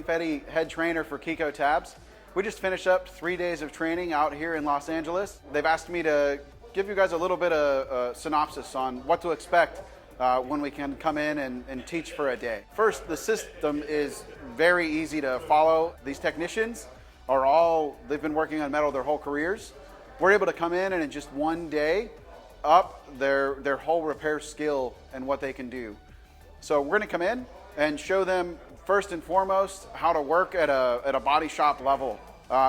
Fetty, head trainer for KECO tabs. We just finished up 3 days of training out here in Los Angeles. They've asked me to give you guys a little bit of a synopsis on what to expect when we can come in and teach for a day. First, the system is very easy to follow. These technicians they've been working on metal their whole careers. We're able to come in and in just 1 day up their whole repair skill and what they can do. So we're gonna come in and show them first and foremost how to work at a body shop level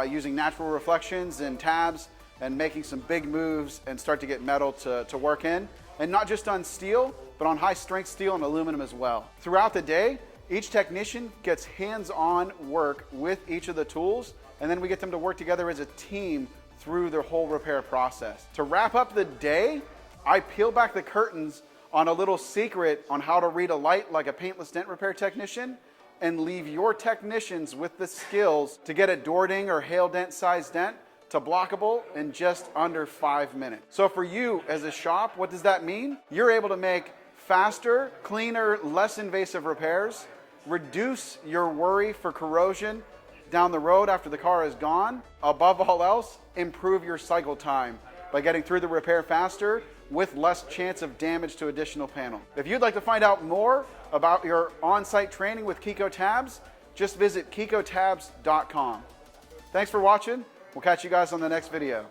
using natural reflections and tabs and making some big moves and start to get metal to work in. And not just on steel, but on high strength steel and aluminum as well. Throughout the day, each technician gets hands-on work with each of the tools, and then we get them to work together as a team through their whole repair process. To wrap up the day, I peel back the curtains on a little secret on how to read a light like a paintless dent repair technician and leave your technicians with the skills to get a door ding or hail dent size dent to blockable in just under 5 minutes. So for you as a shop, what does that mean? You're able to make faster, cleaner, less invasive repairs, reduce your worry for corrosion down the road after the car is gone. Above all else, improve your cycle time by getting through the repair faster with less chance of damage to additional panel. If you'd like to find out more about your on-site training with KECO tabs, just visit kecotabs.com. Thanks for watching. We'll catch you guys on the next video.